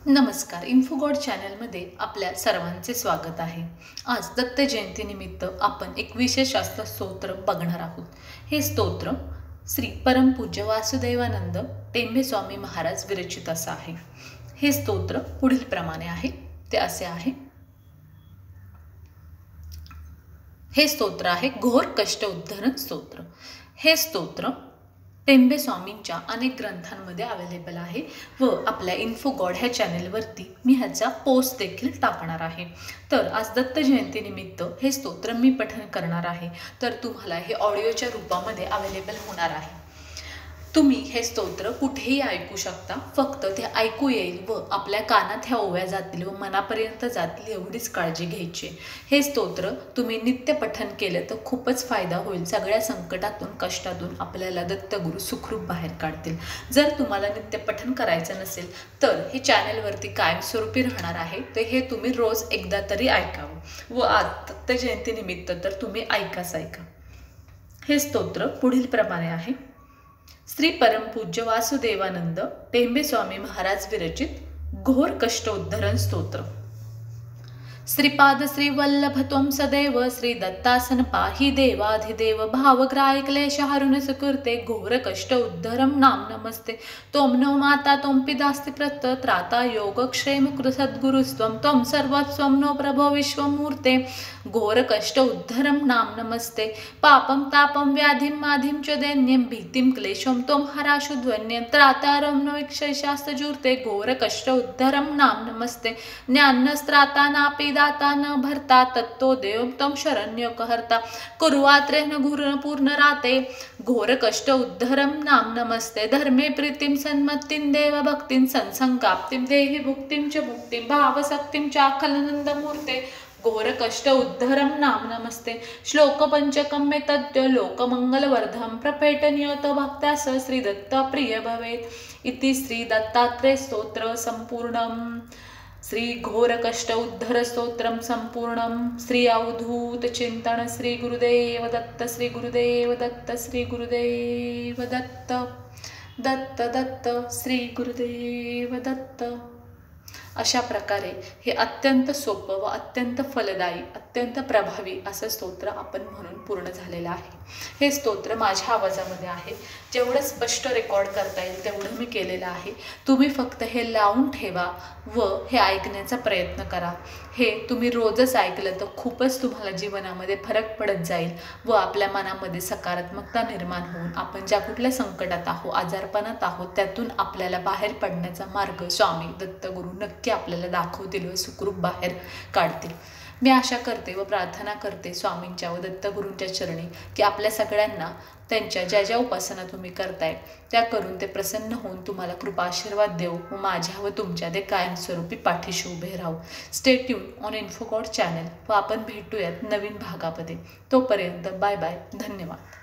नमस्कार, इन्फोगॉड चॅनलमध्ये आपल्या सर्वांचे स्वागत आहे। आज दत्त जयंतीनिमित्त आपण एक विशेष स्तोत्र बघणार आहोत। हे स्तोत्र श्री परमपूज्य वासुदेवानंद टेंबे स्वामी महाराज विरचित असं आहे। हे स्तोत्र पुढील प्रमाणे आहे, ते असे आहे। हे स्तोत्र आहे घोर कष्ट उद्धरण स्तोत्र। हे स्तोत्र टेंबे स्वामींच्या अनेक ग्रंथांमध्ये अवेलेबल आहे व आपल्या इन्फोगॉड ह्या चॅनलवरती मी ह्याचा पोस्ट देखील टाकणार आहे। तर आज दत्त जयंतीनिमित्त हे स्तोत्र मी पठण करणार आहे, तर तुम्हाला हे ऑडिओच्या रूपामध्ये अवेलेबल होणार आहे। तुम्ही हे स्तोत्र कुठेही ऐकू शकता, फक्त ते ऐकू येईल व आपल्या कानात ह्या ओव्या जातील व मनापर्यंत जातील एवढीच काळजी घ्यायची। हे स्तोत्र तुम्ही नित्य पठण केलं तर खूपच फायदा होईल। सगळ्या संकटातून कष्टातून आपल्याला दत्तगुरु सुखरूप बाहेर काढतील। जर तुम्हाला नित्य पठण करायचं नसेल तर हे चॅनलवरती कायमस्वरूपी राहणार आहे, तर हे तुम्ही रोज एकदा तरी ऐकावं व आज दत्त जयंतीनिमित्त तर तुम्ही ऐकाच ऐका। हे स्तोत्र पुढील प्रमाणे आहे। श्री परमपूज्य वासुदेवानंद टेंबे स्वामी महाराज विरचित घोर कष्ट उद्धरण स्तोत्र। श्रीपाद श्री वल्लभ त्वं सदैव श्री दत्तासन पाहि देवाधिदेव भावग्राहि क्लेश हरुन सुकृते घोर कष्ट उद्धरम नाम नमस्ते त्वं नो माता त्वं पितास्ति प्रत त्राता योगक्षेम कृ सद्गुरुस्त्वं त्वं सर्वस्वं नो प्रभो विश्वमूर्ते घोर कष्ट उद्धरम नाम नमस्ते पापं तापं व्याधिं माधिं च दैन्यं भीतिं क्लेशं त्वं हराशु ध्वन्यं त्रातारं नो विक्षयशास्तजूर्ते घोर कष्ट उद्धरम नाम नमस्ते ज्ञानस्त्राता नापि दाता न भरता तत्तो देव तम शरण्य कहर्ता कुर्वात्रे न गुण पूर्ण राते घोर कष्ट उद्धरम नाम नमस्ते धर्मे प्रीतिम सन्मत्तिं देव भक्तिं संसंगाप्तिं देहि भुक्तिं च मुक्तिं भावशक्तिं चाखलनंद मूर्ते घोर कष्ट उद्धरम नाम नमस्ते श्लोक पंचकं मे तद्य लोकमंगलवर्धम प्रपेटनियत भक्तास श्री दत्त प्रिय भवेत् इति श्री दत्तात्रेय स्तोत्र संपूर्णम्। श्री घोर कष्ट उद्धर स्तोत्रम संपूर्णम। श्री अवधूत चिंतन श्री गुरुदेव दत्त श्री गुरुदेव दत्त श्री गुरुदेव दत्त दत्त दत्त श्री गुरुदेव दत्त। अशा प्रकारे हे अत्यंत सोपं व अत्यंत फलदायी, अत्यंत प्रभावी असं स्तोत्र आपण म्हणून पूर्ण झालेलं आहे। हे स्तोत्र माझ्या आवाजामध्ये आहे, जेवढं स्पष्ट रेकॉर्ड करता येईल तेवढं मी केलेलं आहे। तुम्ही फक्त हे लावून ठेवा व हे ऐकण्याचा प्रयत्न करा। हे तुम्ही रोजच ऐकलं तर खूपच तुम्हाला जीवनामध्ये फरक पडत जाईल व आपल्या मनामध्ये सकारात्मकता निर्माण होऊन आपण ज्या कुठल्या संकटात आहोत, आजारपणात आहोत, त्यातून आपल्याला बाहेर पडण्याचा मार्ग स्वामी दत्तगुरु नक्की आपल्याला दाखवतील व सुखरूप बाहेर काढतील। मी आशा करते व प्रार्थना करते स्वामींच्या व दत्तगुरूंच्या चरणी की आपल्या सगळ्यांना त्यांच्या ज्या ज्या उपासना तुम्ही करताय त्या करून ते प्रसन्न होऊन तुम्हाला कृपा आशीर्वाद देऊ व माझ्या व तुमच्या ते कायमस्वरूपी पाठीशी उभे राहू। स्टे ट्यून ऑन इन्फोगॉड चॅनल व आपण भेटूयात नवीन भागामध्ये। तोपर्यंत बाय बाय, धन्यवाद।